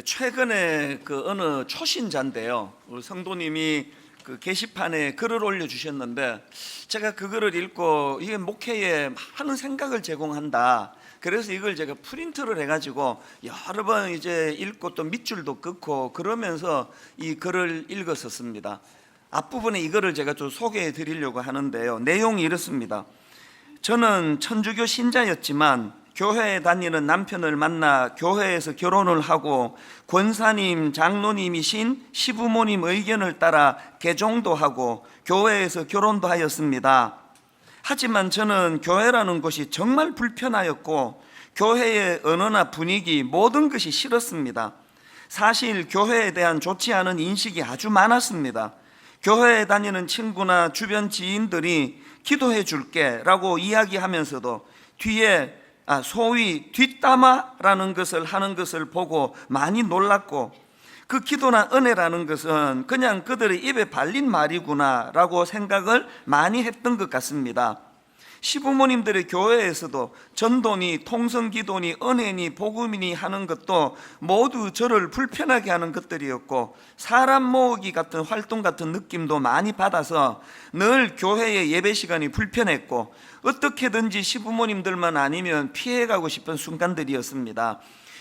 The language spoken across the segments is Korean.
최근에 어느 초신자인데요, 우리 성도님이 게시판에 글을 올려주셨는데, 제가 그 글을 읽고 이게 목회에 많은 생각을 제공한다, 그래서 이걸 제가 프린트를 해가지고 여러 번 이제 읽고 또 밑줄도 긋고 그러면서 이 글을 읽었었습니다. 앞부분에 이거를 제가 좀 소개해 드리려고 하는데요, 내용이 이렇습니다. 저는 천주교 신자였지만 교회에 다니는 남편을 만나 교회에서 결혼을 하고 권사님, 장로님이신 시부모님 의견을 따라 개종도 하고 교회에서 결혼도 하였습니다. 하지만 저는 교회라는 곳이 정말 불편하였고 교회의 언어나 분위기, 모든 것이 싫었습니다. 사실 교회에 대한 좋지 않은 인식이 아주 많았습니다. 교회에 다니는 친구나 주변 지인들이 기도해 줄게 라고 이야기하면서도 뒤에 소위 뒷담화라는 것을 하는 것을 보고 많이 놀랐고, 그 기도나 은혜라는 것은 그냥 그들의 입에 발린 말이구나 라고 생각을 많이 했던 것 같습니다. 시부모님들의 교회에서도 전도니 통성기도니 은혜니 복음이니 하는 것도 모두 저를 불편하게 하는 것들이었고, 사람 모으기 같은 활동 같은 느낌도 많이 받아서 늘 교회의 예배 시간이 불편했고, 어떻게든지 시부모님들만 아니면 피해가고 싶은 순간들이었습니다.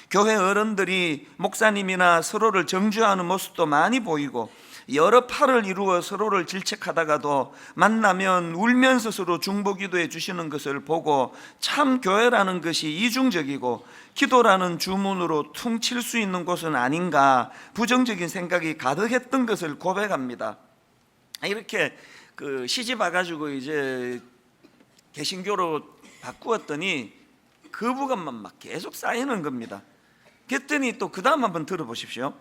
교회 어른들이 목사님이나 서로를 정죄하는 모습도 많이 보이고, 여러 팔을 이루어 서로를 질책하다가도 만나면 울면서 서로 중보기도해 주시는 것을 보고 참 교회라는 것이 이중적이고 기도라는 주문으로 퉁칠 수 있는 곳은 아닌가, 부정적인 생각이 가득했던 것을 고백합니다. 이렇게 시집 와가지고 이제 개신교로 바꾸었더니 거부감만 막 계속 쌓이는 겁니다. 그랬더니 또 그 다음 한번 들어보십시오.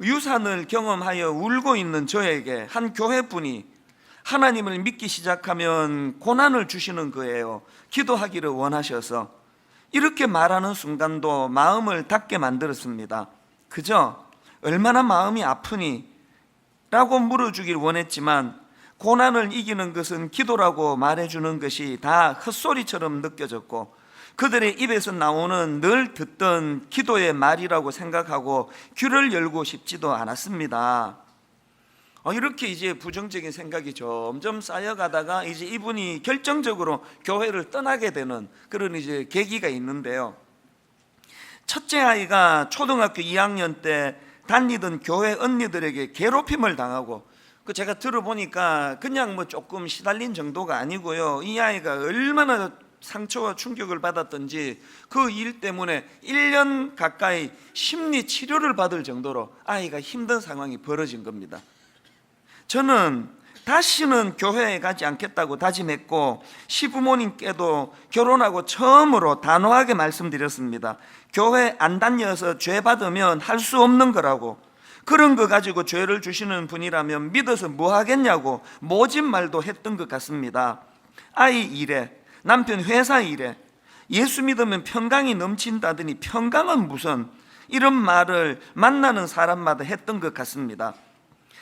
유산을 경험하여 울고 있는 저에게 한 교회분이 하나님을 믿기 시작하면 고난을 주시는 거예요. 기도하기를 원하셔서. 이렇게 말하는 순간도 마음을 닫게 만들었습니다. 그저 얼마나 마음이 아프니? 라고 물어주길 원했지만 고난을 이기는 것은 기도라고 말해주는 것이 다 헛소리처럼 느껴졌고, 그들의 입에서 나오는 늘 듣던 기도의 말이라고 생각하고 귀를 열고 싶지도 않았습니다. 이렇게 이제 부정적인 생각이 점점 쌓여가다가 이제 이분이 결정적으로 교회를 떠나게 되는 그런 이제 계기가 있는데요. 첫째 아이가 초등학교 2학년 때 다니던 교회 언니들에게 괴롭힘을 당하고, 제가 들어보니까 그냥 조금 시달린 정도가 아니고요, 이 아이가 얼마나 상처와 충격을 받았던지 그 일 때문에 1년 가까이 심리 치료를 받을 정도로 아이가 힘든 상황이 벌어진 겁니다. 저는 다시는 교회에 가지 않겠다고 다짐했고, 시부모님께도 결혼하고 처음으로 단호하게 말씀드렸습니다. 교회 안 다녀서 죄 받으면 할 수 없는 거라고, 그런 거 가지고 죄를 주시는 분이라면 믿어서 뭐 하겠냐고 모진 말도 했던 것 같습니다. 아이 일에, 남편 회사 일에 예수 믿으면 평강이 넘친다더니 평강은 무슨, 이런 말을 만나는 사람마다 했던 것 같습니다.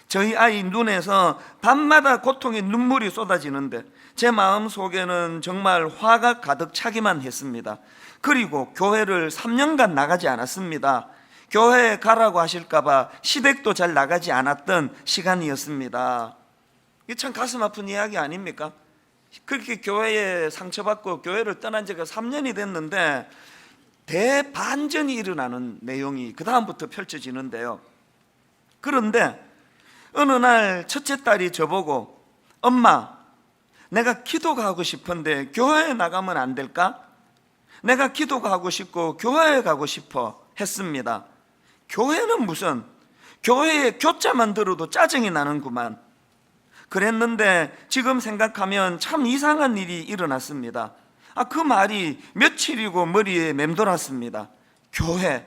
저희 아이 눈에서 밤마다 고통의 눈물이 쏟아지는데 제 마음 속에는 정말 화가 가득 차기만 했습니다. 그리고 교회를 3년간 나가지 않았습니다. 교회에 가라고 하실까봐 시댁도 잘 나가지 않았던 시간이었습니다. 이게 참 가슴 아픈 이야기 아닙니까? 그렇게 교회에 상처받고 교회를 떠난 지가 3년이 됐는데 대반전이 일어나는 내용이 그 다음부터 펼쳐지는데요. 그런데 어느 날 첫째 딸이 저보고, 엄마, 내가 기도가 하고 싶은데 교회에 나가면 안 될까? 내가 기도가 하고 싶고 교회에 가고 싶어 했습니다. 교회는 무슨, 교회의 교자만 들어도 짜증이 나는구만. 그랬는데 지금 생각하면 참 이상한 일이 일어났습니다. 그 말이 며칠이고 머리에 맴돌았습니다. 교회.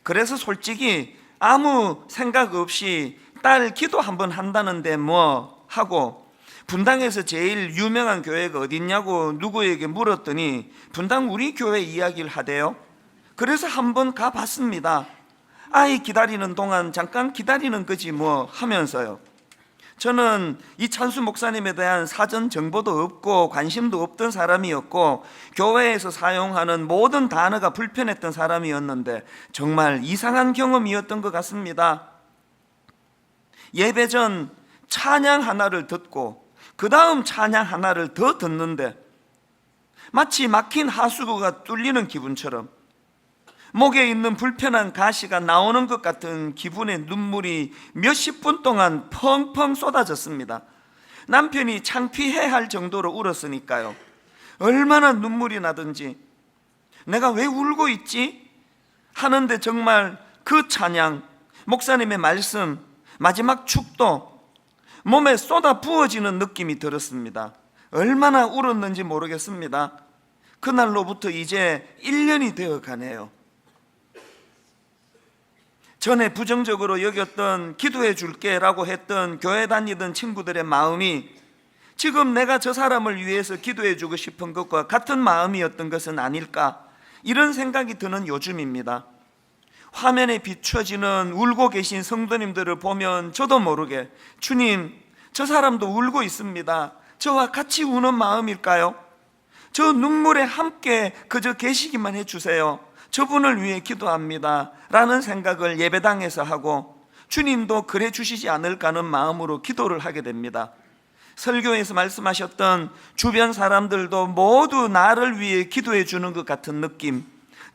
그래서 솔직히 아무 생각 없이 딸 기도 한번 한다는데 뭐 하고, 분당에서 제일 유명한 교회가 어딨냐고 누구에게 물었더니 분당 우리 교회 이야기를 하대요. 그래서 한번 가봤습니다. 아이 기다리는 동안 잠깐 기다리는 거지 뭐 하면서요. 저는 이찬수 목사님에 대한 사전 정보도 없고 관심도 없던 사람이었고 교회에서 사용하는 모든 단어가 불편했던 사람이었는데 정말 이상한 경험이었던 것 같습니다. 예배 전 찬양 하나를 듣고 그 다음 찬양 하나를 더 듣는데 마치 막힌 하수구가 뚫리는 기분처럼 목에 있는 불편한 가시가 나오는 것 같은 기분의 눈물이 몇십 분 동안 펑펑 쏟아졌습니다. 남편이 창피해할 정도로 울었으니까요. 얼마나 눈물이 나든지 내가 왜 울고 있지? 하는데 정말 그 찬양, 목사님의 말씀, 마지막 축도 몸에 쏟아 부어지는 느낌이 들었습니다. 얼마나 울었는지 모르겠습니다. 그날로부터 이제 1년이 되어 가네요. 전에 부정적으로 여겼던 기도해 줄게 라고 했던 교회 다니던 친구들의 마음이 지금 내가 저 사람을 위해서 기도해 주고 싶은 것과 같은 마음이었던 것은 아닐까, 이런 생각이 드는 요즘입니다. 화면에 비춰지는 울고 계신 성도님들을 보면 저도 모르게 주님, 저 사람도 울고 있습니다. 저와 같이 우는 마음일까요? 저 눈물에 함께 그저 계시기만 해주세요. 저분을 위해 기도합니다 라는 생각을 예배당에서 하고 주님도 그래 주시지 않을까 하는 마음으로 기도를 하게 됩니다. 설교에서 말씀하셨던 주변 사람들도 모두 나를 위해 기도해 주는 것 같은 느낌,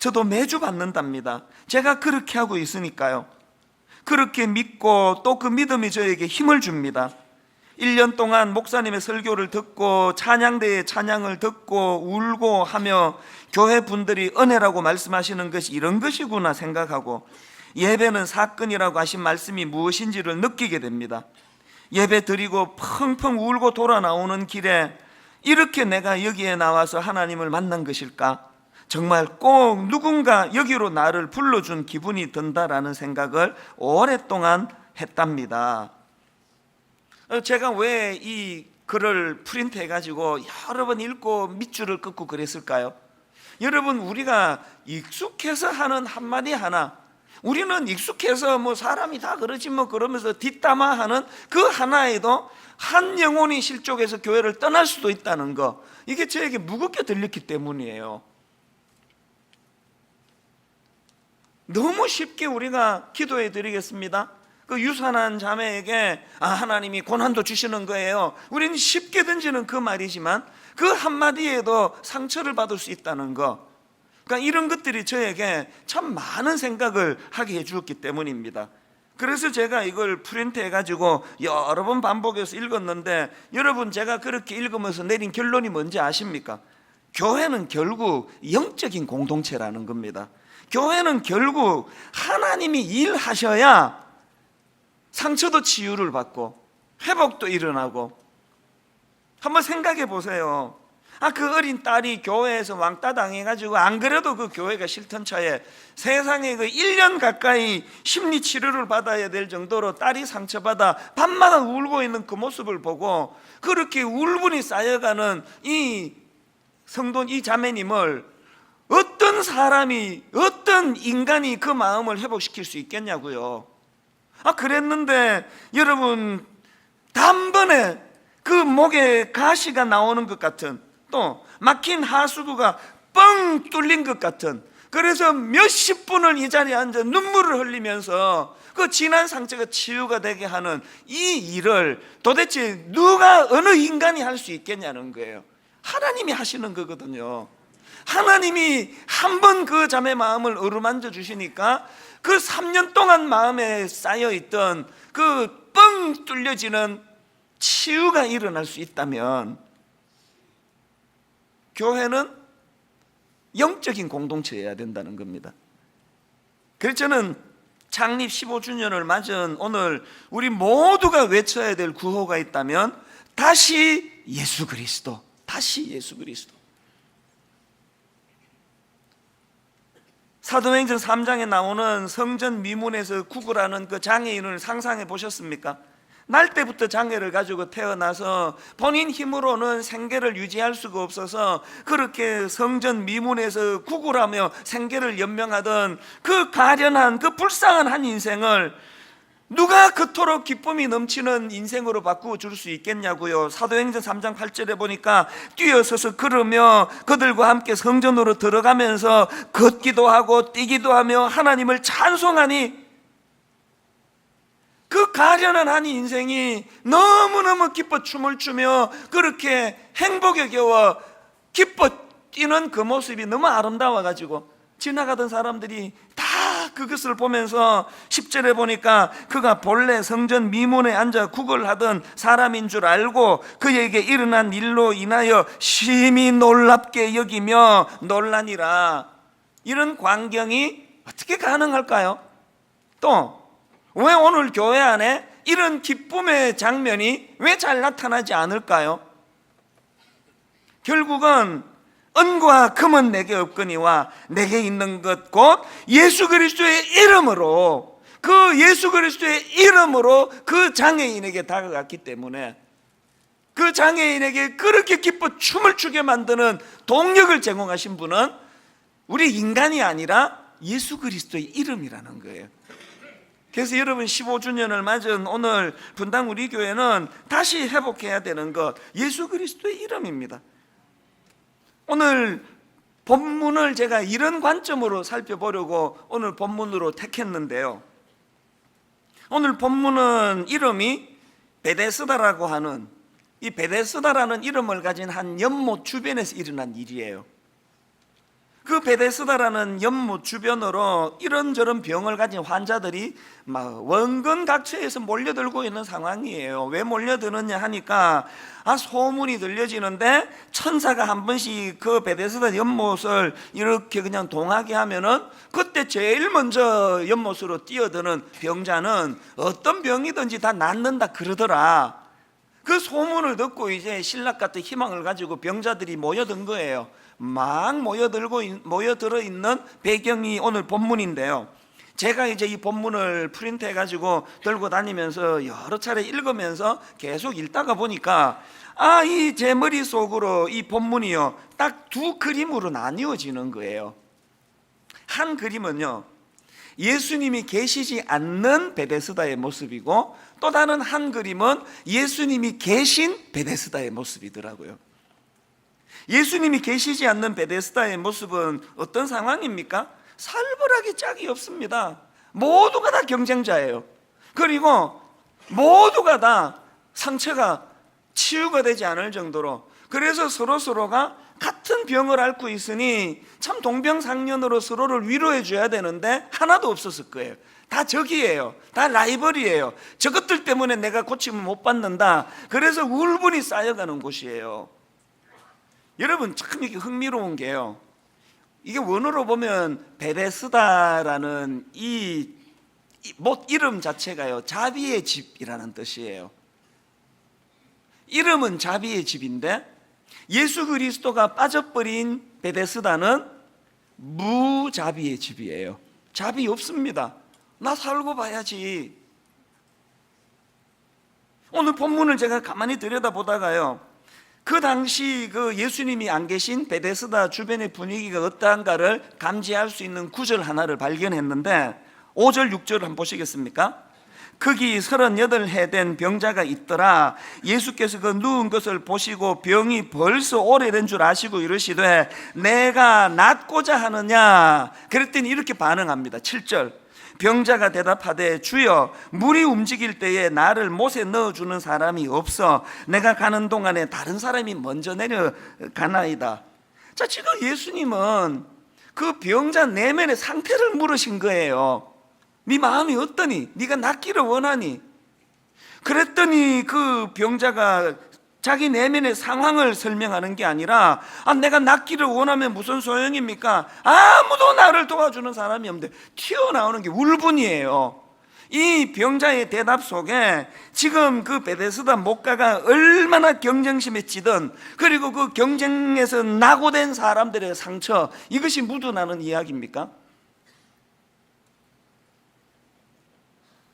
저도 매주 받는답니다. 제가 그렇게 하고 있으니까요. 그렇게 믿고 또 그 믿음이 저에게 힘을 줍니다. 1년 동안 목사님의 설교를 듣고 찬양대의 찬양을 듣고 울고 하며 교회 분들이 은혜라고 말씀하시는 것이 이런 것이구나 생각하고 예배는 사건이라고 하신 말씀이 무엇인지를 느끼게 됩니다. 예배 드리고 펑펑 울고 돌아 나오는 길에 이렇게 내가 여기에 나와서 하나님을 만난 것일까? 정말 꼭 누군가 여기로 나를 불러준 기분이 든다라는 생각을 오랫동안 했답니다. 제가 왜 이 글을 프린트 해가지고 여러 번 읽고 밑줄을 긋고 그랬을까요? 여러분, 우리가 익숙해서 하는 한마디 하나, 우리는 익숙해서 뭐 사람이 다 그러지 뭐 그러면서 뒷담화하는 그 하나에도 한 영혼이 실족해서 교회를 떠날 수도 있다는 거, 이게 저에게 무겁게 들렸기 때문이에요. 너무 쉽게 우리가 기도해 드리겠습니다. 그 유산한 자매에게 하나님이 고난도 주시는 거예요, 우리는 쉽게 던지는 그 말이지만 그 한마디에도 상처를 받을 수 있다는 거, 그러니까 이런 것들이 저에게 참 많은 생각을 하게 해주었기 때문입니다. 그래서 제가 이걸 프린트 해가지고 여러 번 반복해서 읽었는데, 여러분, 제가 그렇게 읽으면서 내린 결론이 뭔지 아십니까? 교회는 결국 영적인 공동체라는 겁니다. 교회는 결국 하나님이 일하셔야 상처도 치유를 받고 회복도 일어나고. 한번 생각해 보세요. 그 어린 딸이 교회에서 왕따 당해가지고 안 그래도 그 교회가 싫던 차에 세상에 그 1년 가까이 심리 치료를 받아야 될 정도로 딸이 상처받아 밤마다 울고 있는 그 모습을 보고 그렇게 울분이 쌓여가는 이 성도, 이 자매님을 어떤 사람이, 어떤 인간이 그 마음을 회복시킬 수 있겠냐고요. 그랬는데 여러분, 단번에 그 목에 가시가 나오는 것 같은, 또 막힌 하수구가 뻥 뚫린 것 같은, 그래서 몇십 분을 이 자리에 앉아 눈물을 흘리면서 그 지난 상처가 치유가 되게 하는 이 일을 도대체 누가, 어느 인간이 할 수 있겠냐는 거예요. 하나님이 하시는 거거든요. 하나님이 한 번 그 자매 마음을 어루만져 주시니까 그 3년 동안 마음에 쌓여있던 그 뻥 뚫려지는 치유가 일어날 수 있다면 교회는 영적인 공동체여야 된다는 겁니다. 그래서 저는 창립 15주년을 맞은 오늘 우리 모두가 외쳐야 될 구호가 있다면 다시 예수 그리스도, 다시 예수 그리스도. 사도행전 3장에 나오는 성전 미문에서 구걸하는 그 장애인을 상상해 보셨습니까? 날 때부터 장애를 가지고 태어나서 본인 힘으로는 생계를 유지할 수가 없어서 그렇게 성전 미문에서 구걸하며 생계를 연명하던 그 가련한, 그 불쌍한 한 인생을 누가 그토록 기쁨이 넘치는 인생으로 바꾸어 줄 수 있겠냐고요. 사도행전 3장 8절에 보니까 뛰어서서 걸으며 그들과 함께 성전으로 들어가면서 걷기도 하고 뛰기도 하며 하나님을 찬송하니, 그 가련한 한 인생이 너무너무 기뻐 춤을 추며 그렇게 행복에 겨워 기뻐 뛰는 그 모습이 너무 아름다워가지고 지나가던 사람들이 다 그것을 보면서 10절에 보니까 그가 본래 성전 미문에 앉아 구걸하던 사람인 줄 알고 그에게 일어난 일로 인하여 심히 놀랍게 여기며 놀라니라. 이런 광경이 어떻게 가능할까요? 또 왜 오늘 교회 안에 이런 기쁨의 장면이 왜 잘 나타나지 않을까요? 결국은 은과 금은 내게 없거니와 내게 있는 것 곧 예수 그리스도의 이름으로, 그 예수 그리스도의 이름으로 그 장애인에게 다가갔기 때문에, 그 장애인에게 그렇게 기뻐 춤을 추게 만드는 동력을 제공하신 분은 우리 인간이 아니라 예수 그리스도의 이름이라는 거예요. 그래서 여러분 15주년을 맞은 오늘 분당 우리 교회는 다시 회복해야 되는 것, 예수 그리스도의 이름입니다. 오늘 본문을 제가 이런 관점으로 살펴보려고 오늘 본문으로 택했는데요. 오늘 본문은 이름이 베데스다라고 하는, 이 베데스다라는 이름을 가진 한 연못 주변에서 일어난 일이에요. 그 베데스다라는 연못 주변으로 이런저런 병을 가진 환자들이 막 원근각처에서 몰려들고 있는 상황이에요. 왜 몰려드느냐 하니까 소문이 들려지는데 천사가 한 번씩 그 베데스다 연못을 이렇게 그냥 동하게 하면은 그때 제일 먼저 연못으로 뛰어드는 병자는 어떤 병이든지 다 낫는다 그러더라. 그 소문을 듣고 이제 신락 같은 희망을 가지고 병자들이 모여든 거예요. 막 모여들어 있는 배경이 오늘 본문인데요. 제가 이제 이 본문을 프린트해 가지고 들고 다니면서 여러 차례 읽으면서 계속 읽다가 보니까 이 제 머릿속으로 이 본문이요 딱 두 그림으로 나뉘어지는 거예요. 한 그림은요 예수님이 계시지 않는 베데스다의 모습이고, 또 다른 한 그림은 예수님이 계신 베데스다의 모습이더라고요. 예수님이 계시지 않는 베데스다의 모습은 어떤 상황입니까? 살벌하게 짝이 없습니다. 모두가 다 경쟁자예요. 그리고 모두가 다 상처가 치유가 되지 않을 정도로, 그래서 서로가 같은 병을 앓고 있으니 참 동병상련으로 서로를 위로해 줘야 되는데 하나도 없었을 거예요. 다 적이에요. 다 라이벌이에요. 저것들 때문에 내가 고침을 못 받는다. 그래서 울분이 쌓여가는 곳이에요. 여러분 참 이게 흥미로운 게요, 이게 원어로 보면 베데스다라는 이 못 이름 자체가요 자비의 집이라는 뜻이에요. 이름은 자비의 집인데 예수 그리스도가 빠져버린 베데스다는 무자비의 집이에요. 자비 없습니다. 나 살고 봐야지. 오늘 본문을 제가 가만히 들여다보다가요, 그 당시 그 예수님이 안 계신 베데스다 주변의 분위기가 어떠한가를 감지할 수 있는 구절 하나를 발견했는데 5절 6절 한번 보시겠습니까? 거기 38해 된 병자가 있더라. 예수께서 그 누운 것을 보시고 병이 벌써 오래된 줄 아시고 이르시되 내가 낫고자 하느냐? 그랬더니 이렇게 반응합니다. 7절 병자가 대답하되 주여 물이 움직일 때에 나를 못에 넣어주는 사람이 없어 내가 가는 동안에 다른 사람이 먼저 내려가나이다. 자, 지금 예수님은 그 병자 내면의 상태를 물으신 거예요. 네 마음이 어떠니? 네가 낫기를 원하니? 그랬더니 그 병자가 자기 내면의 상황을 설명하는 게 아니라 내가 낫기를 원하면 무슨 소용입니까? 아무도 나를 도와주는 사람이 없는데 튀어나오는 게 울분이에요. 이 병자의 대답 속에 지금 그 베데스다 목가가 얼마나 경쟁심에 찌든, 그리고 그 경쟁에서 낙오된 사람들의 상처, 이것이 묻어나는 이야기입니까?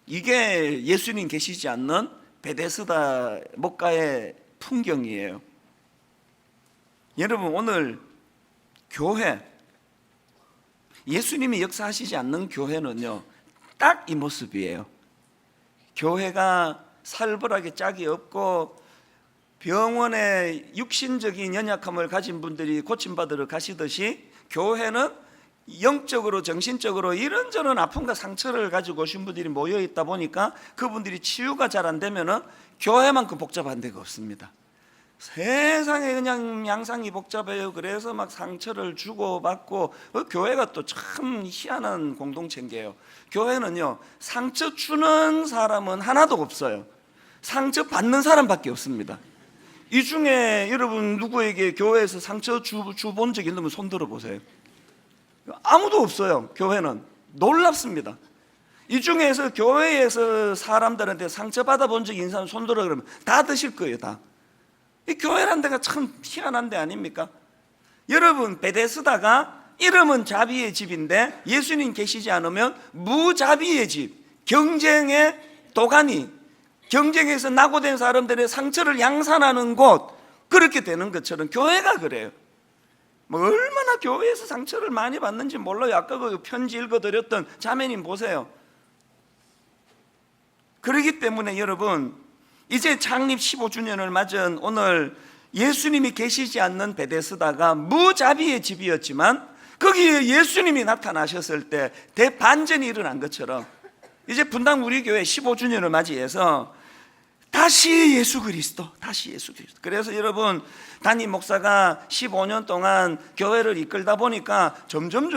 이게 예수님 계시지 않는 베데스다 목가의 풍경이에요. 여러분 오늘 교회, 예수님이 역사하시지 않는 교회는요 딱 이 모습이에요. 교회가 살벌하게 짝이 없고 병원에 육신적인 연약함을 가진 분들이 고침받으러 가시듯이 교회는 영적으로 정신적으로 이런저런 아픔과 상처를 가지고 오신 분들이 모여 있다 보니까 그분들이 치유가 잘 안 되면은 교회만큼 복잡한 데가 없습니다. 세상에 그냥 양상이 복잡해요. 그래서 막 상처를 주고받고, 교회가 또 참 희한한 공동체인 게요, 교회는요 상처 주는 사람은 하나도 없어요. 상처 받는 사람밖에 없습니다. 이 중에 여러분 누구에게 교회에서 상처 주본 적 있는 분 손 들어보세요. 아무도 없어요. 교회는 놀랍습니다. 이 중에서 교회에서 사람들한테 상처받아 본 적 있는 사람 손 들어 그러면 다 드실 거예요. 다. 이 교회란 데가 참 희한한 데 아닙니까? 여러분, 베데스다가 이름은 자비의 집인데 예수님 계시지 않으면 무자비의 집, 경쟁의 도가니, 경쟁에서 낙오된 사람들의 상처를 양산하는 곳, 그렇게 되는 것처럼 교회가 그래요. 뭐 얼마나 교회에서 상처를 많이 받는지 몰라요. 아까 그 편지 읽어드렸던 자매님 보세요. 그렇기 때문에 여러분, 이제 창립 15주년을 맞은 오늘 예수님이 계시지 않는 베데스다가 무자비의 집이었지만 거기에 예수님이 나타나셨을 때 대반전이 일어난 것처럼 이제 분당 우리 교회 15주년을 맞이해서 다시 예수 그리스도, 다시 예수 그리스도. 그래서 여러분, 담임 목사가 15년 동안 교회를 이끌다 보니까 점점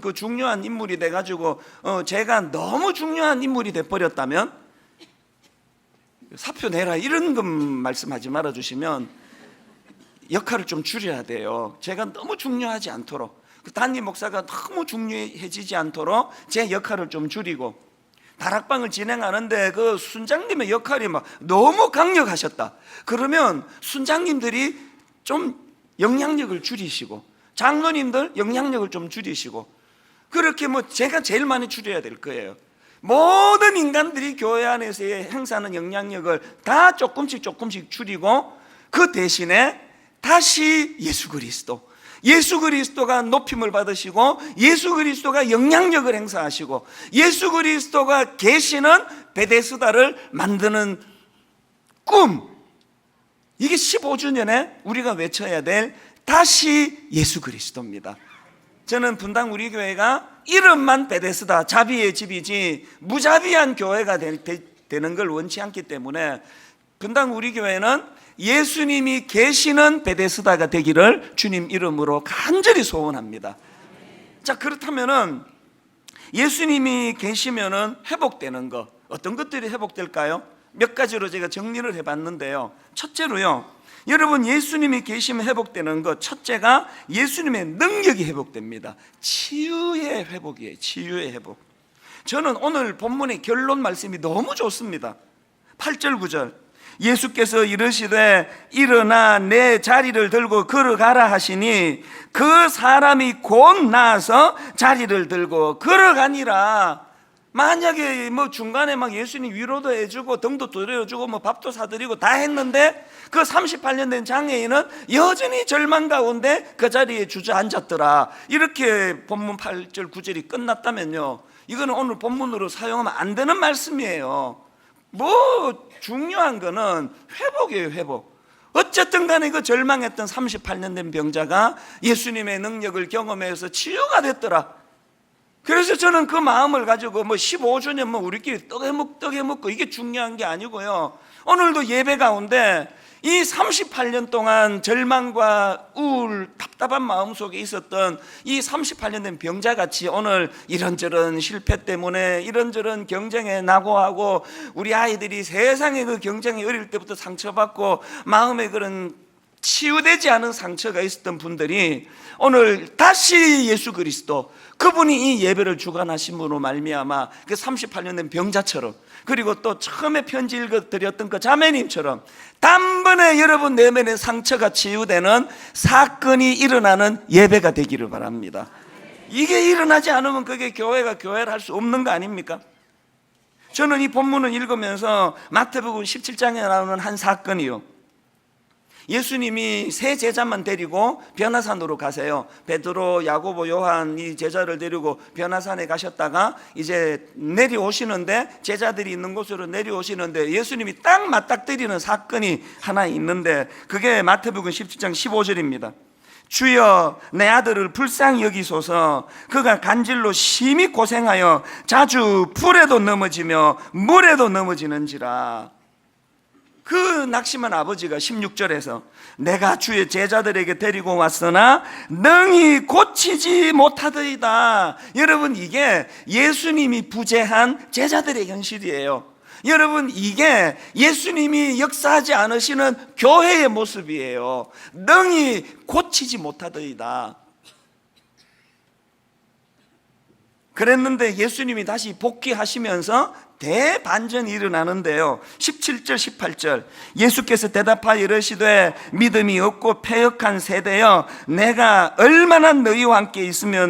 그 중요한 인물이 돼가지고 제가 너무 중요한 인물이 돼버렸다면 사표 내라 이런 것 말씀하지 말아주시면 역할을 좀 줄여야 돼요. 제가 너무 중요하지 않도록, 담임 목사가 너무 중요해지지 않도록 제 역할을 좀 줄이고, 다락방을 진행하는데 그 순장님의 역할이 막 너무 강력하셨다 그러면 순장님들이 좀 영향력을 줄이시고, 장로님들 영향력을 좀 줄이시고, 그렇게 뭐 제가 제일 많이 줄여야 될 거예요. 모든 인간들이 교회 안에서의 행사하는 영향력을 다 조금씩 줄이고, 그 대신에 다시 예수 그리스도가 높임을 받으시고, 예수 그리스도가 영향력을 행사하시고, 예수 그리스도가 계시는 베데스다를 만드는 꿈, 이게 15주년에 우리가 외쳐야 될 다시 예수 그리스도입니다. 저는 분당 우리 교회가 이름만 베데스다, 자비의 집이지 무자비한 교회가 되는 걸 원치 않기 때문에 분당 우리 교회는 예수님이 계시는 베데스다가 되기를 주님 이름으로 간절히 소원합니다. 자, 그렇다면은 예수님이 계시면은 회복되는 것, 어떤 것들이 회복될까요? 몇 가지로 제가 정리를 해봤는데요. 첫째로요, 여러분, 예수님이 계시면 회복되는 것, 첫째가 예수님의 능력이 회복됩니다. 치유의 회복이에요. 치유의 회복. 저는 오늘 본문의 결론 말씀이 너무 좋습니다. 8절 9절 예수께서 이르시되 일어나 내 자리를 들고 걸어가라 하시니 그 사람이 곧 나아서 자리를 들고 걸어가니라. 만약에 뭐 중간에 막 예수님 위로도 해주고 등도 두드려주고 뭐 밥도 사드리고 다 했는데 그 38년 된 장애인은 여전히 절망 가운데 그 자리에 주저앉았더라, 이렇게 본문 8절 9절이 끝났다면요, 이거는 오늘 본문으로 사용하면 안 되는 말씀이에요. 뭐 중요한 거는 회복이에요. 회복. 어쨌든 간에 그 절망했던 38년 된 병자가 예수님의 능력을 경험해서 치유가 됐더라. 그래서 저는 그 마음을 가지고 뭐 15주년 뭐 우리끼리 떡 해먹고 이게 중요한 게 아니고요, 오늘도 예배 가운데 이 38년 동안 절망과 우울, 답답한 마음속에 있었던 이 38년 된 병자같이 오늘 이런저런 실패 때문에 이런저런 경쟁에 낙오하고, 우리 아이들이 세상에 그 경쟁에 어릴 때부터 상처받고 마음에 그런 치유되지 않은 상처가 있었던 분들이 오늘 다시 예수 그리스도, 그분이 이 예배를 주관하심으로 말미암아 그 38년 된 병자처럼, 그리고 또 처음에 편지 읽어드렸던 그 자매님처럼 단번에 여러분 내면의 상처가 치유되는 사건이 일어나는 예배가 되기를 바랍니다. 이게 일어나지 않으면 그게 교회가 교회를 할 수 없는 거 아닙니까? 저는 이 본문을 읽으면서 마태복음 17장에 나오는 한 사건이요, 예수님이 세 제자만 데리고 변화산으로 가세요. 베드로, 야고보, 요한 이 제자를 데리고 변화산에 가셨다가 이제 내려오시는데, 제자들이 있는 곳으로 내려오시는데 예수님이 딱 맞닥뜨리는 사건이 하나 있는데, 그게 마태복음 17장 15절입니다. 주여, 내 아들을 불쌍히 여기소서. 그가 간질로 심히 고생하여 자주 불에도 넘어지며 물에도 넘어지는지라. 그 낙심한 아버지가 16절에서 내가 주의 제자들에게 데리고 왔으나 능히 고치지 못하더이다. 여러분, 이게 예수님이 부재한 제자들의 현실이에요. 여러분, 이게 예수님이 역사하지 않으시는 교회의 모습이에요. 능히 고치지 못하더이다. 그랬는데 예수님이 다시 복귀하시면서 대반전이 일어나는데요. 17절 18절 예수께서 대답하여 이르시되 믿음이 없고 패역한 세대여, 내가 얼마나 너희와 함께 있으며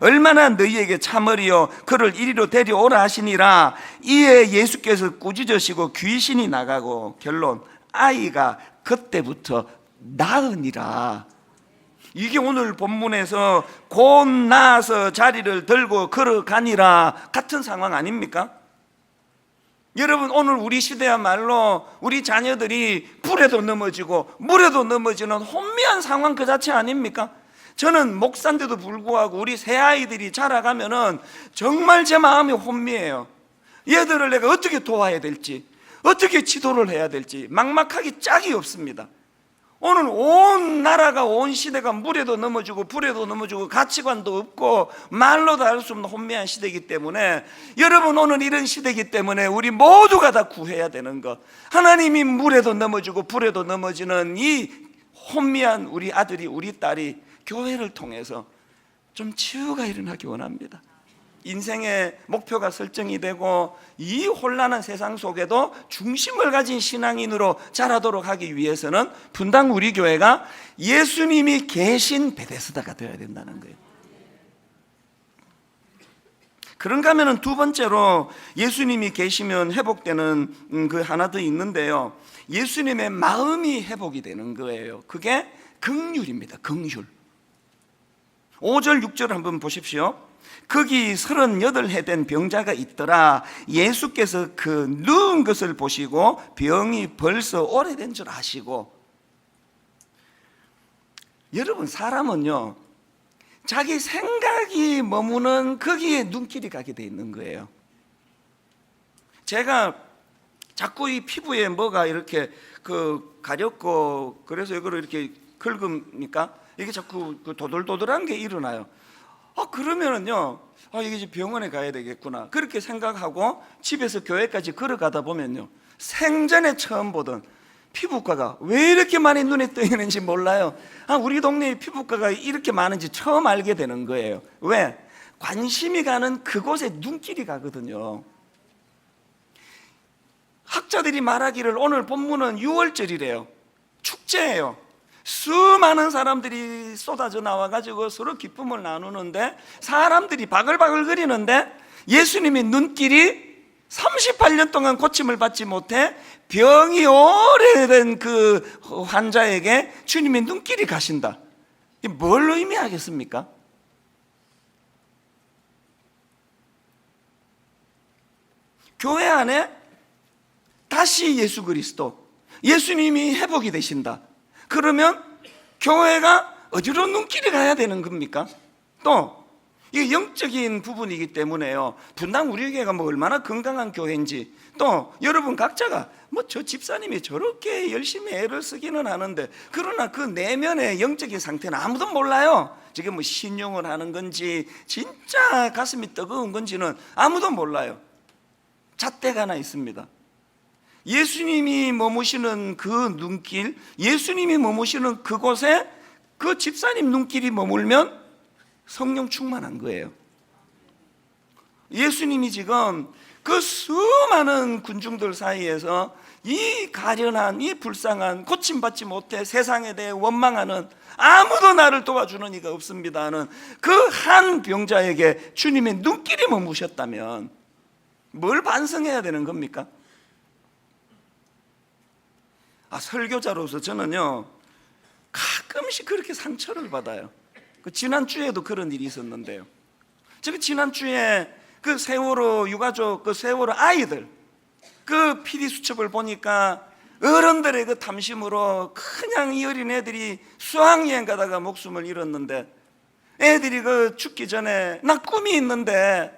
얼마나 너희에게 참으리요. 그를 이리로 데려오라 하시니라. 이에 예수께서 꾸짖으시고 귀신이 나가고, 결론, 아이가 그때부터 나으니라. 이게 오늘 본문에서 곧 나아서 자리를 들고 걸어가니라 같은 상황 아닙니까? 여러분, 오늘 우리 시대야말로 우리 자녀들이 불에도 넘어지고 물에도 넘어지는 혼미한 상황 그 자체 아닙니까? 저는 목사인데도 불구하고 우리 새아이들이 자라가면은 정말 제 마음이 혼미해요. 얘들을 내가 어떻게 도와야 될지, 어떻게 지도를 해야 될지 막막하기 짝이 없습니다. 오늘 온 나라가, 온 시대가 물에도 넘어지고 불에도 넘어지고 가치관도 없고 말로도 할 수 없는 혼미한 시대이기 때문에, 여러분, 오늘 이런 시대이기 때문에 우리 모두가 다 구해야 되는 것, 하나님이 물에도 넘어지고 불에도 넘어지는 이 혼미한 우리 아들이, 우리 딸이 교회를 통해서 좀 치유가 일어나기 원합니다. 인생의 목표가 설정이 되고 이 혼란한 세상 속에도 중심을 가진 신앙인으로 자라도록 하기 위해서는 분당 우리 교회가 예수님이 계신 베데스다가 되어야 된다는 거예요. 그런가 하면 두 번째로 예수님이 계시면 회복되는 그 하나 더 있는데요. 예수님의 마음이 회복이 되는 거예요. 그게 긍휼입니다. 긍휼. 5절 6절 한번 보십시오. 거기 38해 된 병자가 있더라. 예수께서 그 누운 것을 보시고 병이 벌써 오래된 줄 아시고. 여러분, 사람은요, 자기 생각이 머무는 거기에 눈길이 가게 돼 있는 거예요. 제가 자꾸 이 피부에 뭐가 이렇게 가렵고, 그래서 이거를 이렇게 긁으니까 이게 자꾸 도돌도돌한 게 일어나요. 그러면은요, 이게 이제 병원에 가야 되겠구나, 그렇게 생각하고 집에서 교회까지 걸어가다 보면요, 생전에 처음 보던 피부과가 왜 이렇게 많이 눈에 띄는지 몰라요. 우리 동네에 피부과가 이렇게 많은지 처음 알게 되는 거예요. 왜? 관심이 가는 그곳에 눈길이 가거든요. 학자들이 말하기를 오늘 본문은 6월절이래요. 축제예요. 수많은 사람들이 쏟아져 나와가지고 서로 기쁨을 나누는데, 사람들이 바글바글 거리는데 예수님의 눈길이 38년 동안 고침을 받지 못해 병이 오래된 그 환자에게 주님의 눈길이 가신다. 이게 뭘 의미하겠습니까? 교회 안에 다시 예수 그리스도, 예수님이 회복이 되신다. 그러면 교회가 어디로 눈길이 가야 되는 겁니까? 또 이게 영적인 부분이기 때문에요, 분당 우리 교회가 얼마나 건강한 교회인지, 또 여러분 각자가 저 집사님이 저렇게 열심히 애를 쓰기는 하는데, 그러나 그 내면의 영적인 상태는 아무도 몰라요. 지금 신용을 하는 건지 진짜 가슴이 뜨거운 건지는 아무도 몰라요. 잣대가 하나 있습니다. 예수님이 머무시는 그 눈길, 예수님이 머무시는 그곳에 그 집사님 눈길이 머물면 성령 충만한 거예요. 예수님이 지금 그 수많은 군중들 사이에서 이 가련한, 이 불쌍한, 고침받지 못해 세상에 대해 원망하는, 아무도 나를 도와주는 이가 없습니다 하는 그 한 병자에게 주님의 눈길이 머무셨다면 뭘 반성해야 되는 겁니까? 설교자로서 저는요 가끔씩 그렇게 상처를 받아요. 지난주에도 그런 일이 있었는데요. 제가 지난주에 그 세월호 유가족, 그 세월호 아이들 그 PD 수첩을 보니까 어른들의 그 탐심으로 그냥 이 어린 애들이 수학여행 가다가 목숨을 잃었는데, 애들이 그 죽기 전에 나 꿈이 있는데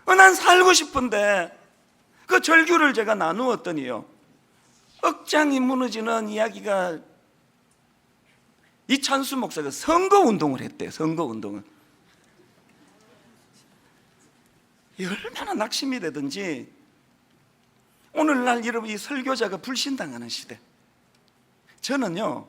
난 살고 싶은데, 그 절규를 제가 나누었더니요 억장이 무너지는 이야기가, 이찬수 목사가 선거운동을 했대요. 선거운동을. 얼마나 낙심이 되든지 오늘날 여러분, 이 설교자가 불신당하는 시대, 저는요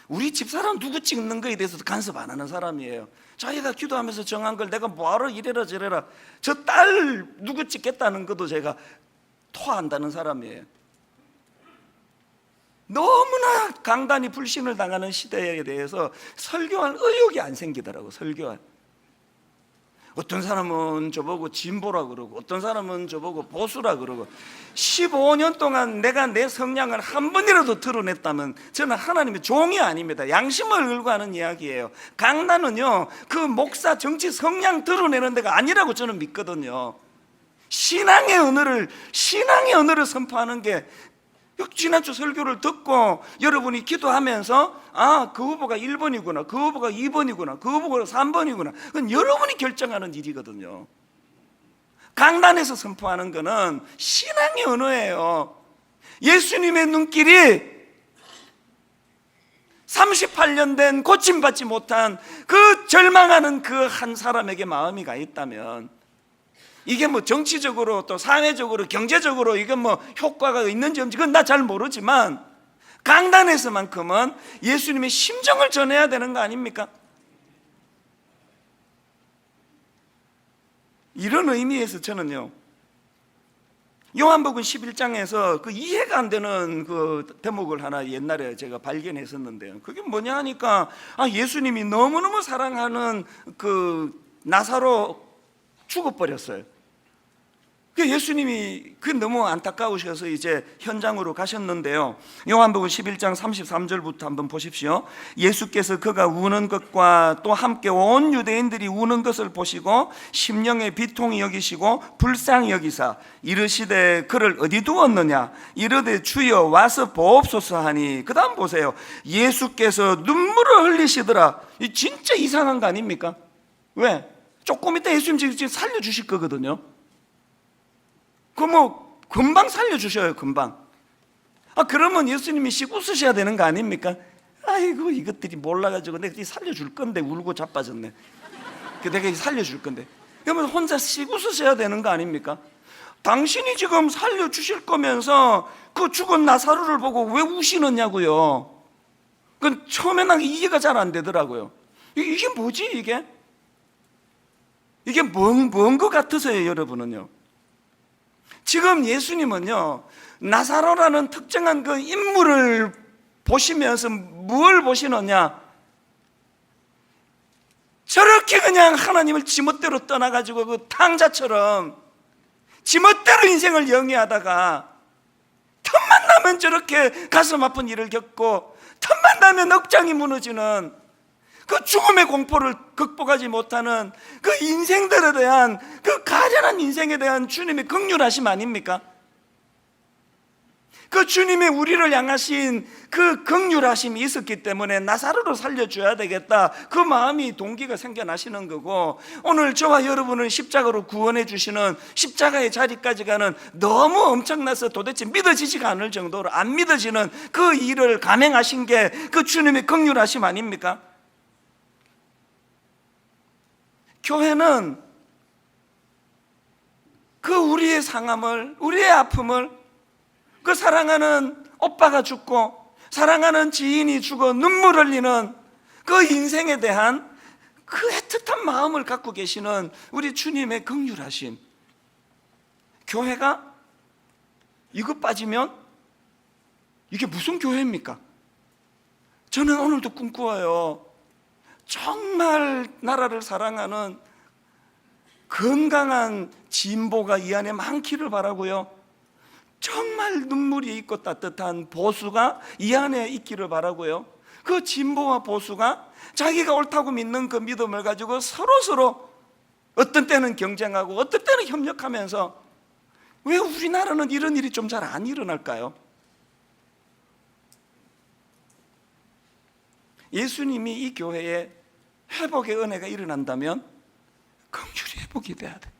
우리 집사람 누구 찍는 거에 대해서도 간섭 안 하는 사람이에요. 자기가 기도하면서 정한 걸 내가 뭐하러 이래라 저래라, 저 딸 누구 찍겠다는 것도 제가 토한다는 사람이에요. 너무나 강단이 불신을 당하는 시대에 대해서 설교할 의욕이 안 생기더라고. 설교할, 어떤 사람은 저보고 진보라 그러고, 어떤 사람은 저보고 보수라 그러고. 15년 동안 내가 내 성향을 한 번이라도 드러냈다면 저는 하나님의 종이 아닙니다. 양심을 걸고 하는 이야기예요. 강단은요 그 목사 정치 성향 드러내는 데가 아니라고 저는 믿거든요. 신앙의 언어를 선포하는 게, 지난주 설교를 듣고 여러분이 기도하면서 그 후보가 1번이구나, 그 후보가 2번이구나, 그 후보가 3번이구나, 그건 여러분이 결정하는 일이거든요. 강단에서 선포하는 거는 신앙의 언어예요. 예수님의 눈길이 38년 된 고침받지 못한 그 절망하는 그 한 사람에게 마음이 가 있다면, 이게 뭐 정치적으로 또 사회적으로 경제적으로 이게 뭐 효과가 있는지 없는지 그건 나 잘 모르지만, 강단에서만큼은 예수님의 심정을 전해야 되는 거 아닙니까? 이런 의미에서 저는요 요한복음 11장에서 그 이해가 안 되는 그 대목을 하나 옛날에 제가 발견했었는데요, 그게 뭐냐 하니까 예수님이 너무너무 사랑하는 그 나사로 죽어버렸어요. 예수님이 그 너무 안타까우셔서 이제 현장으로 가셨는데요, 요한복음 11장 33절부터 한번 보십시오. 예수께서 그가 우는 것과 또 함께 온 유대인들이 우는 것을 보시고 심령의 비통이 여기시고 불쌍히 여기사 이르시되 그를 어디 두었느냐, 이르되 주여 와서 보옵소서 하니, 그 다음 보세요. 예수께서 눈물을 흘리시더라. 이 진짜 이상한 거 아닙니까? 왜? 조금 이따 예수님 지금 살려주실 거거든요. 뭐 금방 살려주셔요. 금방. 그러면 예수님이 씩 웃으셔야 되는 거 아닙니까? 아이고 이것들이 몰라가지고 내가 살려줄 건데 울고 자빠졌네. 내가 살려줄 건데. 그러면 혼자 씩 웃으셔야 되는 거 아닙니까? 당신이 지금 살려주실 거면서 그 죽은 나사로를 보고 왜 우시느냐고요. 그건 처음에 난 이해가 잘 안 되더라고요. 이게 뭐지 이게? 이게 뭔 것 같으세요 여러분은요? 지금 예수님은요 나사로라는 특정한 그 인물을 보시면서 뭘 보시느냐, 저렇게 그냥 하나님을 지멋대로 떠나가지고 그 탕자처럼 지멋대로 인생을 영위하다가 틈만 나면 저렇게 가슴 아픈 일을 겪고 틈만 나면 억장이 무너지는 그 죽음의 공포를 극복하지 못하는 그 인생들에 대한 그 가련한 인생에 대한 주님의 긍휼하심 아닙니까? 그 주님의 우리를 향하신 그 긍휼하심이 있었기 때문에 나사로를 살려줘야 되겠다, 그 마음이 동기가 생겨나시는 거고, 오늘 저와 여러분을 십자가로 구원해 주시는 십자가의 자리까지 가는 너무 엄청나서 도대체 믿어지지가 않을 정도로 안 믿어지는 그 일을 감행하신 게 그 주님의 긍휼하심 아닙니까? 교회는 그 우리의 상함을, 우리의 아픔을, 그 사랑하는 오빠가 죽고 사랑하는 지인이 죽어 눈물 흘리는 그 인생에 대한 그 애틋한 마음을 갖고 계시는 우리 주님의 긍휼하심, 교회가 이거 빠지면 이게 무슨 교회입니까? 저는 오늘도 꿈꾸어요. 정말 나라를 사랑하는 건강한 진보가 이 안에 많기를 바라고요. 정말 눈물이 있고 따뜻한 보수가 이 안에 있기를 바라고요. 그 진보와 보수가 자기가 옳다고 믿는 그 믿음을 가지고 서로 어떤 때는 경쟁하고 어떤 때는 협력하면서, 왜 우리나라는 이런 일이 좀 잘 안 일어날까요? 예수님이 이 교회에 회복의 은혜가 일어난다면 긍휼이 회복이 돼야 돼.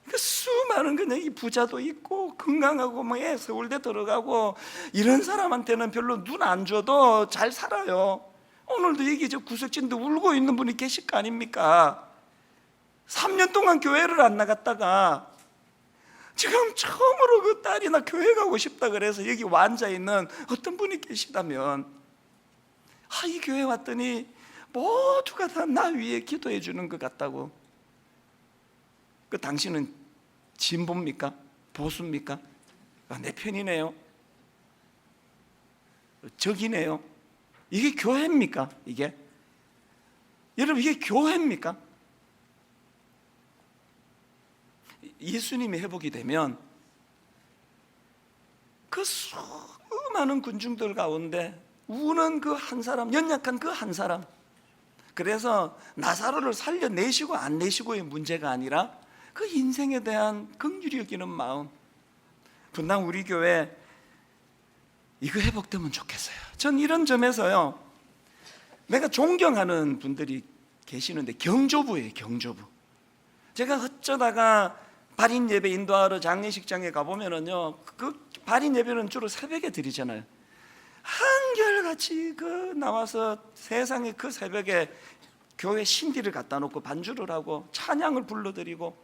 그 수많은 그냥 이 부자도 있고 건강하고 뭐 서울대 들어가고 이런 사람한테는 별로 눈 안 줘도 잘 살아요. 오늘도 여기 저 구석진데 울고 있는 분이 계실 거 아닙니까? 3년 동안 교회를 안 나갔다가 지금 처음으로 그 딸이나 교회 가고 싶다 그래서 여기 앉아 있는 어떤 분이 계시다면, 이 교회 왔더니 모두가 다 나 위해 기도해 주는 것 같다고. 그 당신은 진보입니까? 보수입니까? 내 편이네요. 적이네요. 이게 교회입니까? 이게? 여러분, 이게 교회입니까? 예수님이 회복이 되면 그 수많은 군중들 가운데 우는 그 한 사람, 연약한 그 한 사람, 그래서 나사로를 살려내시고 안 내시고의 문제가 아니라 그 인생에 대한 긍휼히 여기는 마음, 분당 우리 교회 이거 회복되면 좋겠어요. 전 이런 점에서요, 내가 존경하는 분들이 계시는데 경조부예요. 경조부. 제가 어쩌다가 발인 예배 인도하러 장례식장에 가보면은요, 그 발인 예배는 주로 새벽에 드리잖아요. 한결같이 그 나와서 세상에 그 새벽에 교회 신디를 갖다 놓고 반주를 하고 찬양을 불러드리고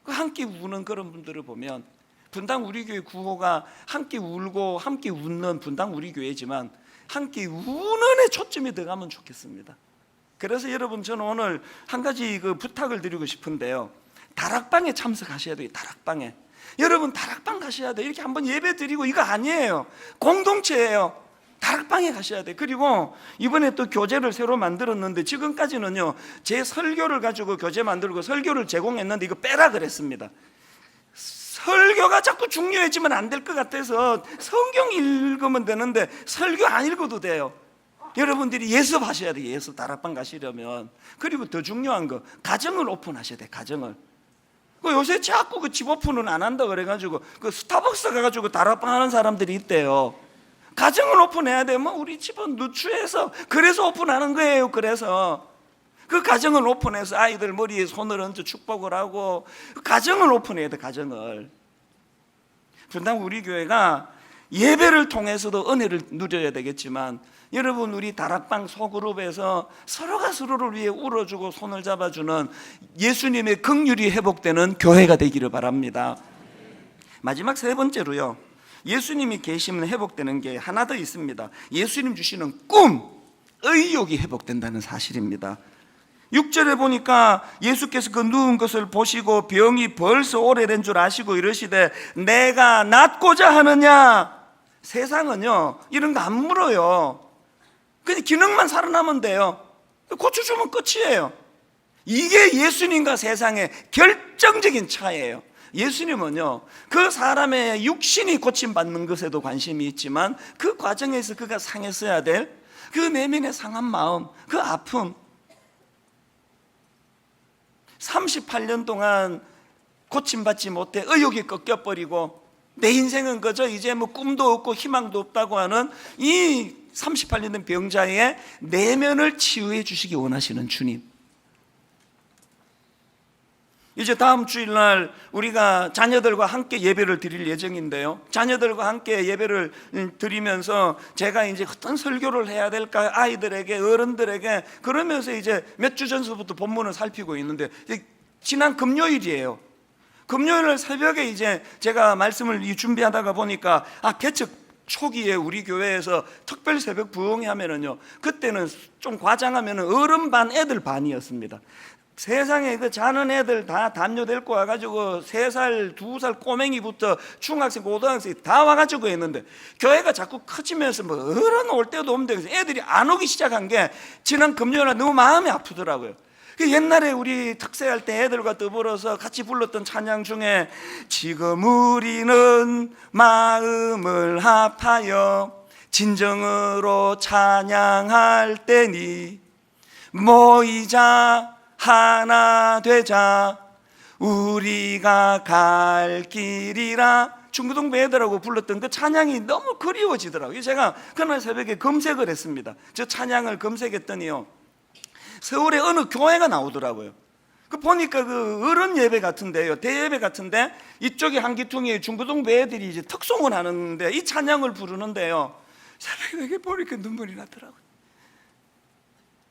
그 함께 우는 그런 분들을 보면, 분당 우리 교회 구호가 함께 울고 함께 웃는 분당 우리 교회지만 함께 우는 에 초점이 들어가면 좋겠습니다. 그래서 여러분, 저는 오늘 한 가지 그 부탁을 드리고 싶은데요, 다락방에 참석하셔야 돼요. 다락방에. 여러분, 다락방 가셔야 돼요. 이렇게 한번 예배 드리고 이거 아니에요. 공동체예요. 다락방에 가셔야 돼요. 그리고 이번에 또 교재를 새로 만들었는데, 지금까지는요 제 설교를 가지고 교재 만들고 설교를 제공했는데 이거 빼라 그랬습니다. 설교가 자꾸 중요해지면 안 될 것 같아서 성경 읽으면 되는데 설교 안 읽어도 돼요. 여러분들이 예습하셔야 돼요. 예습. 다락방 가시려면. 그리고 더 중요한 거, 가정을 오픈하셔야 돼요. 가정을. 요새 자꾸 그 집 오픈은 안 한다 그래가지고 그 스타벅스 가가지고 다락방 하는 사람들이 있대요. 가정을 오픈해야 돼요. 우리 집은 누추해서 그래서 오픈하는 거예요. 그래서 그 가정을 오픈해서 아이들 머리에 손을 얹어 축복을 하고 가정을 오픈해야 돼. 가정을. 분당 우리 교회가 예배를 통해서도 은혜를 누려야 되겠지만, 여러분, 우리 다락방 소그룹에서 서로가 서로를 위해 울어주고 손을 잡아주는 예수님의 긍휼이 회복되는 교회가 되기를 바랍니다. 마지막 세 번째로요, 예수님이 계시면 회복되는 게 하나 더 있습니다. 예수님 주시는 꿈, 의욕이 회복된다는 사실입니다. 6절에 보니까 예수께서 그 누운 것을 보시고 병이 벌써 오래된 줄 아시고 이러시되 내가 낫고자 하느냐. 세상은요 이런 거 안 물어요. 그냥 기능만 살아나면 돼요. 고쳐 주면 끝이에요. 이게 예수님과 세상의 결정적인 차이예요. 예수님은요 그 사람의 육신이 고침받는 것에도 관심이 있지만 그 과정에서 그가 상했어야 될 그 내면의 상한 마음, 그 아픔, 38년 동안 고침받지 못해 의욕이 꺾여버리고 내 인생은 그저 이제 꿈도 없고 희망도 없다고 하는 이 38년 된 병자의 내면을 치유해 주시기 원하시는 주님. 이제 다음 주일날 우리가 자녀들과 함께 예배를 드릴 예정인데요, 자녀들과 함께 예배를 드리면서 제가 이제 어떤 설교를 해야 될까, 아이들에게, 어른들에게, 그러면서 이제 몇 주 전서부터 본문을 살피고 있는데, 지난 금요일이에요. 금요일 새벽에 이제 제가 말씀을 준비하다가 보니까 개척 초기에 우리 교회에서 특별 새벽 부흥회 하면은요, 그때는 좀 과장하면은 어른 반 애들 반이었습니다. 세상에 그 자는 애들 다 담요 데리고 와가지고 3살, 2살 꼬맹이부터 중학생, 고등학생 다 와가지고 했는데, 교회가 자꾸 커지면서 어른 올 때도 없는데 애들이 안 오기 시작한 게 지난 금요일에 너무 마음이 아프더라고요. 그 옛날에 우리 특세할 때 애들과 더불어서 같이 불렀던 찬양 중에 지금 우리는 마음을 합하여 진정으로 찬양할 때니 모이자 하나 되자 우리가 갈 길이라, 중고등부 애들하고 불렀던 그 찬양이 너무 그리워지더라고요. 제가 그날 새벽에 검색을 했습니다. 저 찬양을 검색했더니요, 서울에 어느 교회가 나오더라고요. 그 보니까 그 어른 예배 같은데요, 대예배 같은데 이쪽에 한 기퉁이 중고등부 애들이 이제 특송을 하는데 이 찬양을 부르는데요, 새벽에 보니까 눈물이 나더라고요.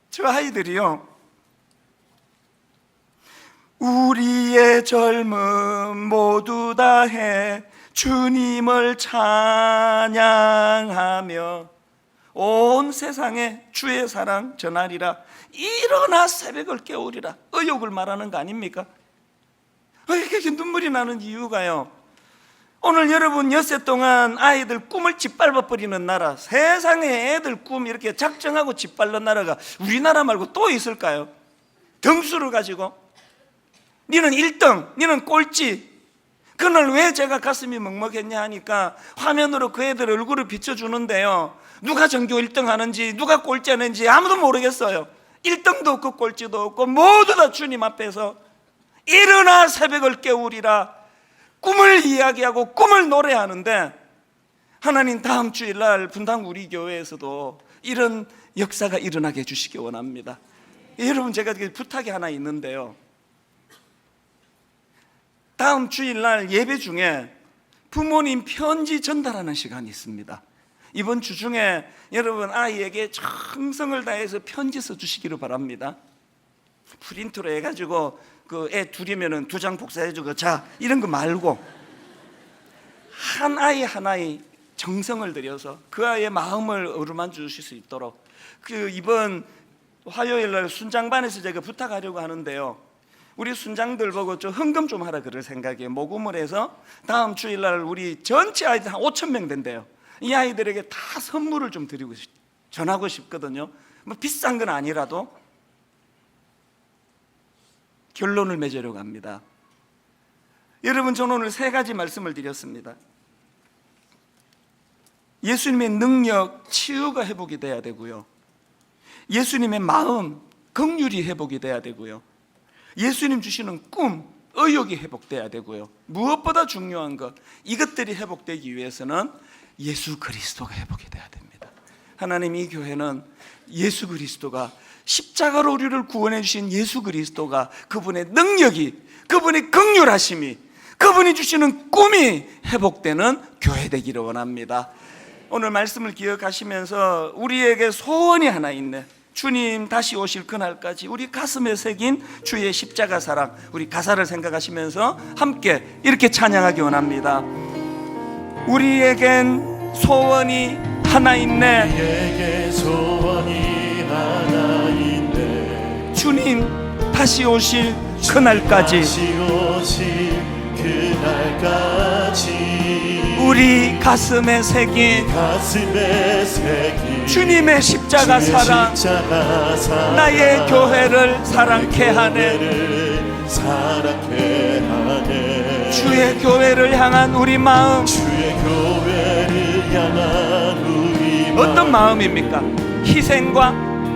저 아이들이요, 우리의 젊음 모두 다해 주님을 찬양하며 온 세상에 주의 사랑 전하리라. 일어나 새벽을 깨우리라. 의욕을 말하는 거 아닙니까? 왜 이렇게 눈물이 나는 이유가요, 오늘 여러분 엿새 동안 아이들 꿈을 짓밟아버리는 나라, 세상에 애들 꿈 이렇게 작정하고 짓밟는 나라가 우리나라 말고 또 있을까요? 등수를 가지고 니는 1등, 니는 꼴찌. 그날 왜 제가 가슴이 먹먹했냐 하니까 화면으로 그 애들 얼굴을 비춰주는데요, 누가 전교 1등 하는지 누가 꼴찌 하는지 아무도 모르겠어요. 1등도 없고 꼴찌도 없고 모두 다 주님 앞에서 일어나 새벽을 깨우리라 꿈을 이야기하고 꿈을 노래하는데, 하나님 다음 주일날 분당 우리 교회에서도 이런 역사가 일어나게 해주시기 원합니다. 여러분, 제가 부탁이 하나 있는데요, 다음 주일날 예배 중에 부모님 편지 전달하는 시간이 있습니다. 이번 주 중에 여러분 아이에게 정성을 다해서 편지 써주시기를 바랍니다. 프린트로 해가지고 그 애 둘이면은 2장 복사해주고 자 이런 거 말고 한 아이 한 아이 정성을 들여서 그 아이의 마음을 어루만져 주실 수 있도록 그 이번 화요일날 순장반에서 제가 부탁하려고 하는데요, 우리 순장들 보고 좀 헌금 좀 하라 그럴 생각이에요. 모금을 해서 다음 주일날 우리 전체 아이들 한 5,000명 된대요. 이 아이들에게 다 선물을 좀 드리고 전하고 싶거든요. 뭐 비싼 건 아니라도. 결론을 맺으려고 합니다. 여러분, 저는 오늘 3가지 말씀을 드렸습니다. 예수님의 능력, 치유가 회복이 돼야 되고요, 예수님의 마음, 긍휼이 회복이 돼야 되고요, 예수님 주시는 꿈, 의욕이 회복돼야 되고요, 무엇보다 중요한 것, 이것들이 회복되기 위해서는 예수 그리스도가 회복이 돼야 됩니다. 하나님, 이 교회는 예수 그리스도가 십자가로 우리를 구원해 주신 예수 그리스도가, 그분의 능력이, 그분의 긍휼하심이, 그분이 주시는 꿈이 회복되는 교회 되기를 원합니다. 오늘 말씀을 기억하시면서 우리에게 소원이 하나 있네. 주님 다시 오실 그날까지 우리 가슴에 새긴 주의 십자가 사랑, 우리 가사를 생각하시면서 함께 이렇게 찬양하기 원합니다. 우리에겐 소원이 하나 있네. 우리에게 소원이 하나 있네. 주님 다시 오실 그날까지, 다시 오실 그날까지 우리 가슴에 새긴 주님의 십자가 사랑, 나의 교회를 사랑케 하네. 주의 교회를 향한 우리 마음, 어떤 마음입니까? 희생과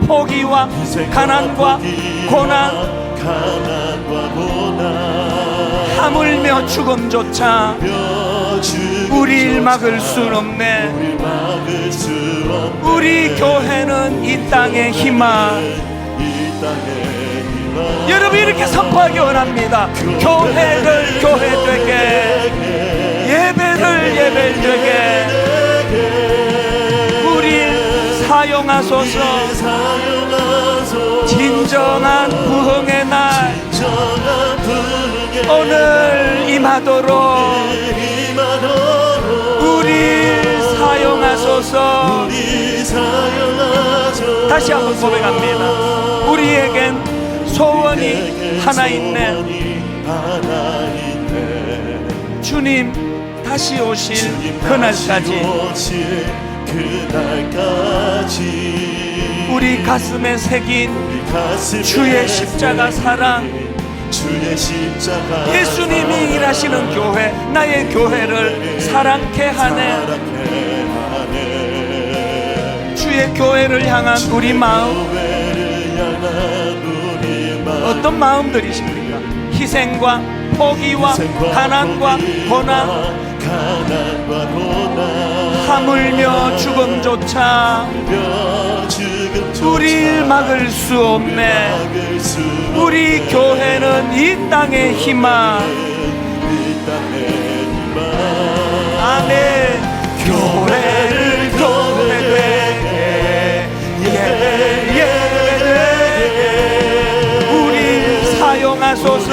포기와 가난과 고난, 하물며 죽음조차 우리를 막을 순 없네. 우리 교회는 이 땅의 희망. 여러분, 이렇게 선포하기 원합니다. 교회를 교회되게, 예배를 예배되게 우리 사용하소서. 진정한 부흥의 날 오늘 임하도록 우리 사용하소서. 다시 한번 고백합니다. 우리에겐 소원이 하나 있네. 주님 다시 오실 그날까지 우리 가슴에 새긴 우리 가슴에 주의 십자가 사랑, 주의 십자가 예수님이 일하시는 교회, 나의 교회를 사랑케 하네. 사랑케 하네. 주의 교회를 향한 우리 마음, 교회를 향한 우리 마음, 어떤 마음들이십니까? 희생과 포기와 희생과 가난과 포기와 고난, 가난과 고난, 하물며 죽음조차 죽음조차 우리를 막을 수 없네. 막을 수 우리 교회는 이 땅의 희망. 이 땅의 희망. 아멘. 교회를 교회되게 예배되게 우리 사용하소서.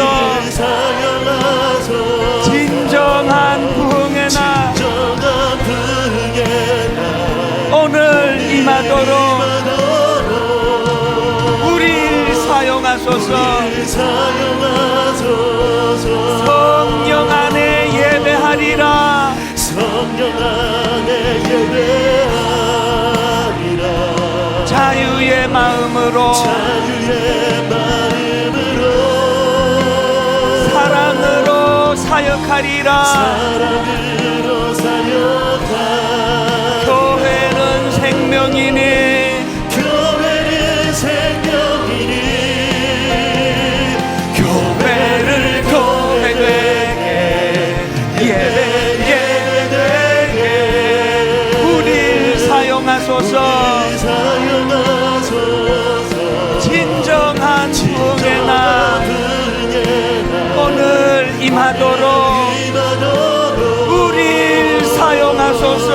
사용하소서. 진정한 부흥의 날 진정한 부흥의 날 오늘 임하도록 우리 사용하소서. 사용하소서. 성령 안에 예배하리라. 성령 안에 예배하리라. 자유의 마음으로 자유의 마음으로 사랑으로 사역하리라. 사랑으로 사역하리라. 교회는 생명이니 교회는 생명이니 교회를 교회되게 예배되게 우리 사용하소서. 사용하소서. 진정한 부흥의 날 오늘 임하도록 우리 사용하소서.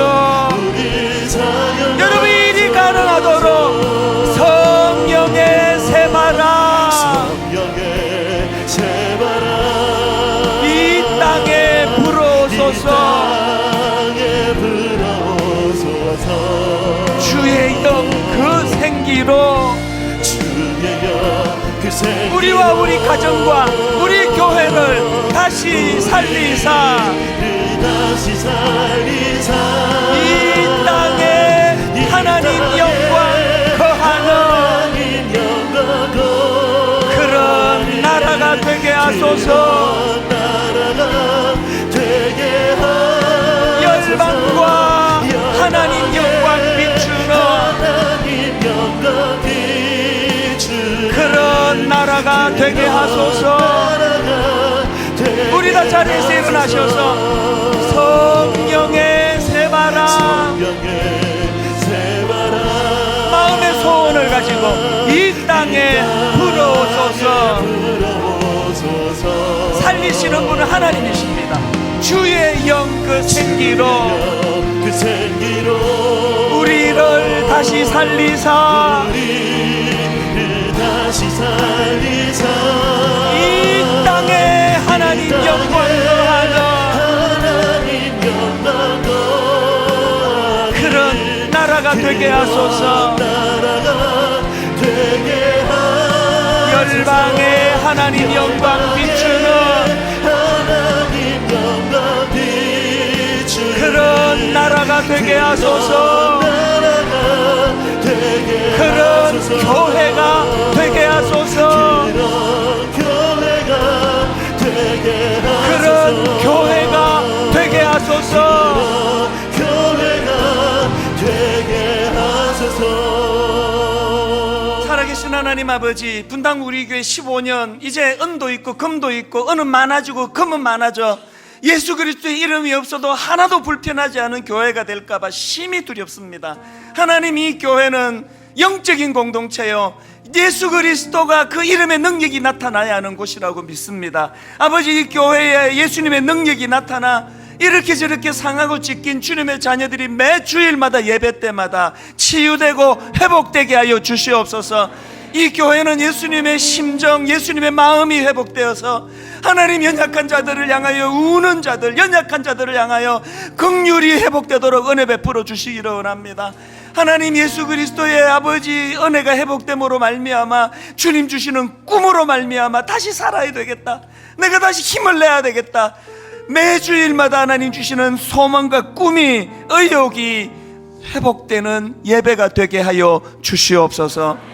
여러분 일이 가능하도록 성령의 새바람 성령의 새바람 이 땅에 불어오소서. 땅에 불어오소서. 주의 영 그 생기로 주의 영 그 생기로 우리와 우리 가정과 우리 교회를 다시 살리사 다시 살리사 이 땅에 하나님 영광 거하는 그런 나라가 되게 하소서. 열방과 하나님 영광 비추는 그런 나라가 되게 하소서. 우리 다 자리에서 일어나셔서 성령의 새바람 마음의 소원을 가지고 이 땅에 불어오소서. 살리시는 분은 하나님이십니다. 주의 영 그 생기로 우리를 다시 살리사 이 땅에 하나님 영광 거하는 그런 나라가 되게 하소서. 열방에 하나님 영광 비추는 그런 나라가 되게 하소서. 그런 교회가 되게 하소서. 그런 교회가 되게 하소서. 살아계신 하나님 아버지, 분당 우리 교회 15년 이제 은도 있고 금도 있고 은은 많아지고 금은 많아져 예수 그리스도의 이름이 없어도 하나도 불편하지 않은 교회가 될까봐 심히 두렵습니다. 하나님, 이 교회는 영적인 공동체요, 예수 그리스도가 그 이름의 능력이 나타나야 하는 곳이라고 믿습니다. 아버지, 이 교회에 예수님의 능력이 나타나 이렇게 저렇게 상하고 찢긴 주님의 자녀들이 매 주일마다 예배 때마다 치유되고 회복되게 하여 주시옵소서. 이 교회는 예수님의 심정, 예수님의 마음이 회복되어서 하나님, 연약한 자들을 향하여, 우는 자들, 연약한 자들을 향하여 긍휼이 회복되도록 은혜 베풀어 주시기를 원합니다. 하나님, 예수 그리스도의 아버지 은혜가 회복됨으로 말미암아 주님 주시는 꿈으로 말미암아 다시 살아야 되겠다, 내가 다시 힘을 내야 되겠다, 매주일마다 하나님 주시는 소망과 꿈이, 의욕이 회복되는 예배가 되게 하여 주시옵소서.